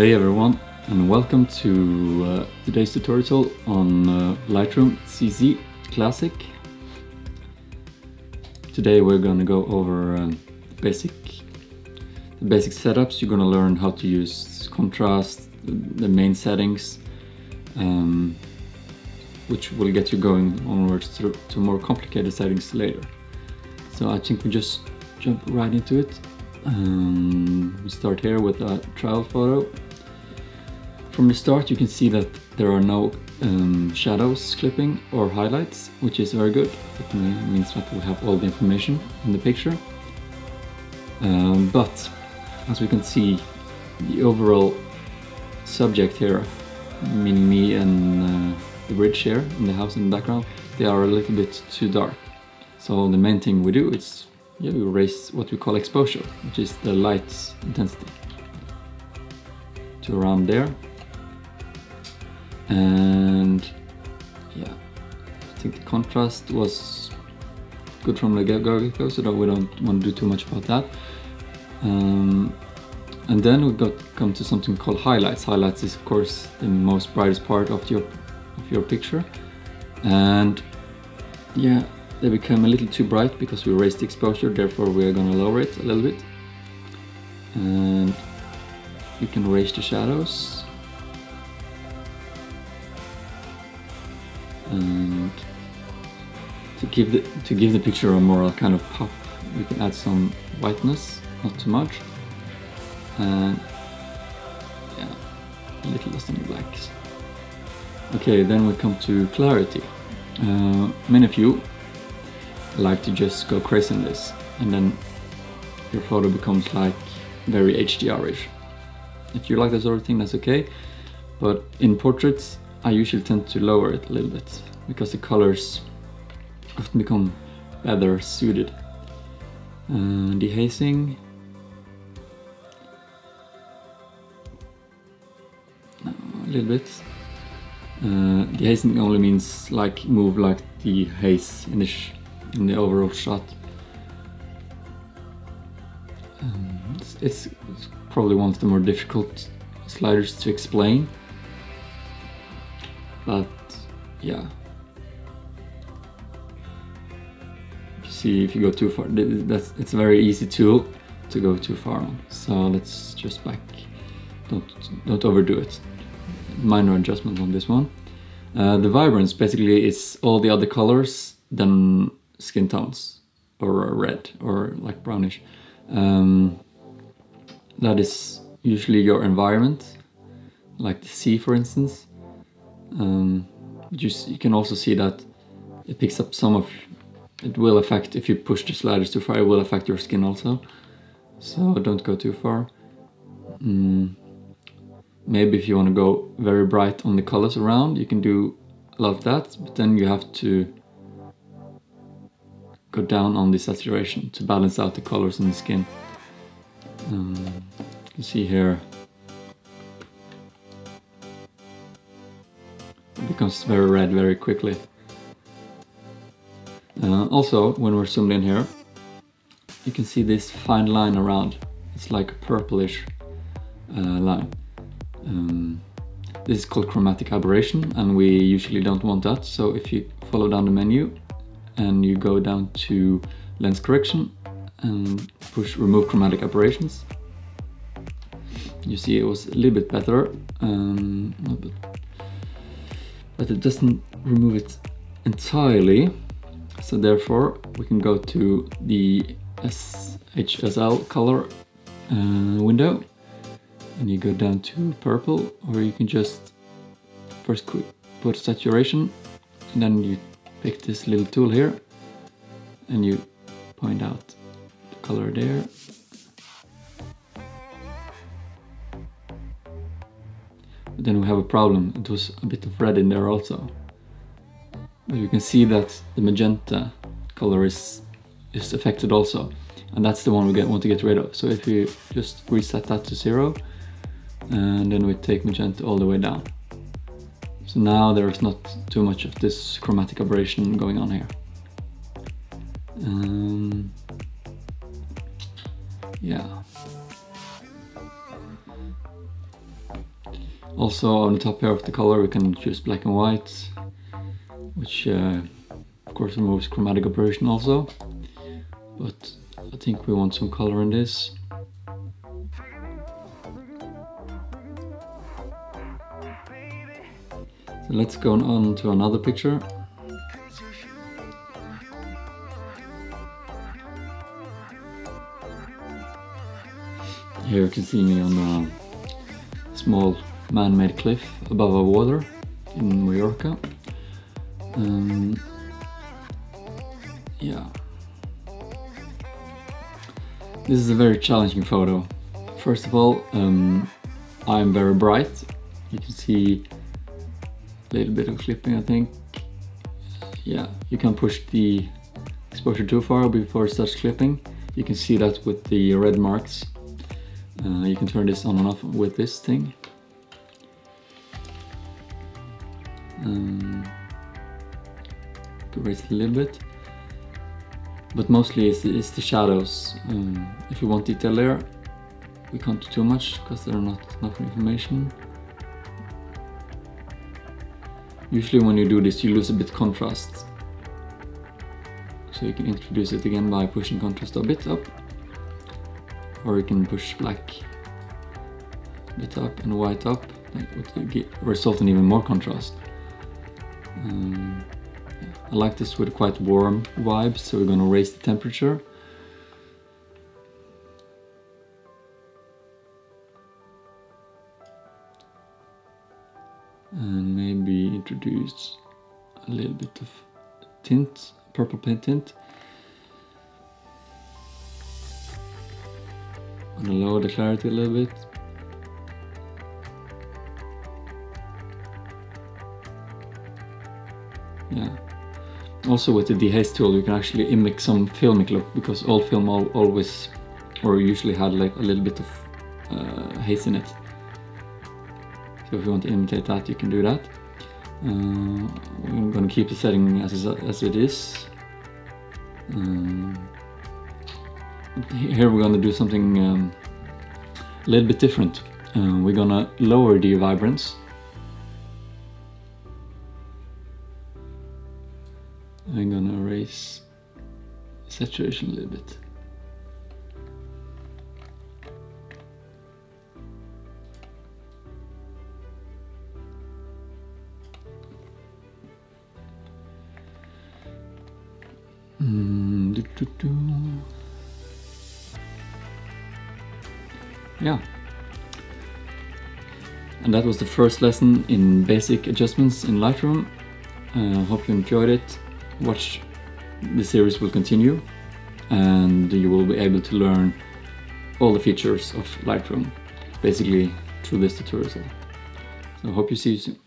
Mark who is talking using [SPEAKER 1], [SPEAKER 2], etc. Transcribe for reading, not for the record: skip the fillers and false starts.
[SPEAKER 1] Hey everyone, and welcome to today's tutorial on Lightroom CC Classic. Today we're going to go over the basic setups. You're going to learn how to use contrast, the main settings, which will get you going onwards to more complicated settings later. So I think we just jump right into it. We start here with a trial photo. From the start you can see that there are no shadows clipping or highlights, which is very good. It means that we have all the information in the picture. But as we can see, the overall subject here, meaning me and the bridge here in the house in the background, they are a little bit too dark. So the main thing we do is we raise what we call exposure, which is the light intensity, to around there. And yeah, I think the contrast was good from the get-go, so that we don't want to do too much about that. And then we come to something called highlights. Highlights is of course the most brightest part of your picture, and yeah, they become a little too bright because we raised the exposure. Therefore we are going to lower it a little bit, and we can raise the shadows. And to give the picture a more kind of pop, we can add some whiteness, not too much, and yeah, a little less than the blacks. Okay, then we come to clarity. Many of you like to just go crazy on this, and then your photo becomes like very HDR-ish. If you like that sort of thing, that's okay, but in portraits I usually tend to lower it a little bit, because the colors often become better suited. Dehazing, a little bit. Dehazing only means like move like the haze in the overall shot. It's probably one of the more difficult sliders to explain. But yeah, if you go too far, it's a very easy tool to go too far on. So let's just back. Don't overdo it. Minor adjustment on this one. The vibrance basically is all the other colors than skin tones or red or like brownish. That is usually your environment, like the sea, for instance. You can also see that it picks up some of it. Will affect, if you push the sliders too far, it will affect your skin also, so don't go too far. Maybe if you want to go very bright on the colors around, you can do a lot of that, but then you have to go down on the saturation to balance out the colors in the skin. You see here it becomes very red very quickly. Also, when we're zoomed in here, you can see this fine line around. It's like a purplish line. This is called chromatic aberration, and we usually don't want that. So if you follow down the menu and you go down to lens correction and push remove chromatic aberrations, you see it was a little bit better, but it doesn't remove it entirely. So therefore we can go to the HSL color window, and you go down to purple, or you can just first put saturation, and then you pick this little tool here and you point out the color there. But then we have a problem. It was a bit of red in there also. But you can see that the magenta color is affected also, and that's the one we want to get rid of. So if you just reset that to 0, and then we take magenta all the way down. So now there is not too much of this chromatic aberration going on here. Yeah. Also on the top here of the color we can choose black and white, which of course removes chromatic aberration also, but I think we want some color in this. So let's go on to another picture. Here you can see me on a small man-made cliff above a water in Mallorca. Yeah. This is a very challenging photo. First of all, I'm very bright. You can see a little bit of clipping, I think. Yeah, you can push the exposure too far before it starts clipping. You can see that with the red marks. You can turn this on and off with this thing. Erase it a little bit, but mostly it's the shadows. If you want detail there, we can't do too much because there are not enough information. Usually when you do this you lose a bit contrast, so you can introduce it again by pushing contrast a bit up, or you can push black a bit up and white up, that would result in even more contrast. I like this with quite warm vibes, so we're going to raise the temperature. And maybe introduce a little bit of tint, purple paint tint. I'm going to lower the clarity a little bit. Yeah. Also with the dehaze tool you can actually mimic some filmic look, because all film always or usually had like a little bit of haze in it. So if you want to imitate that, you can do that. We're going to keep the setting as it is. Here we're going to do something a little bit different. We're going to lower the vibrance. I'm gonna erase saturation a little bit. Yeah. And that was the first lesson in basic adjustments in Lightroom. Hope you enjoyed it. Watch, the series will continue and you will be able to learn all the features of Lightroom basically through this tutorial. So I hope you see you soon.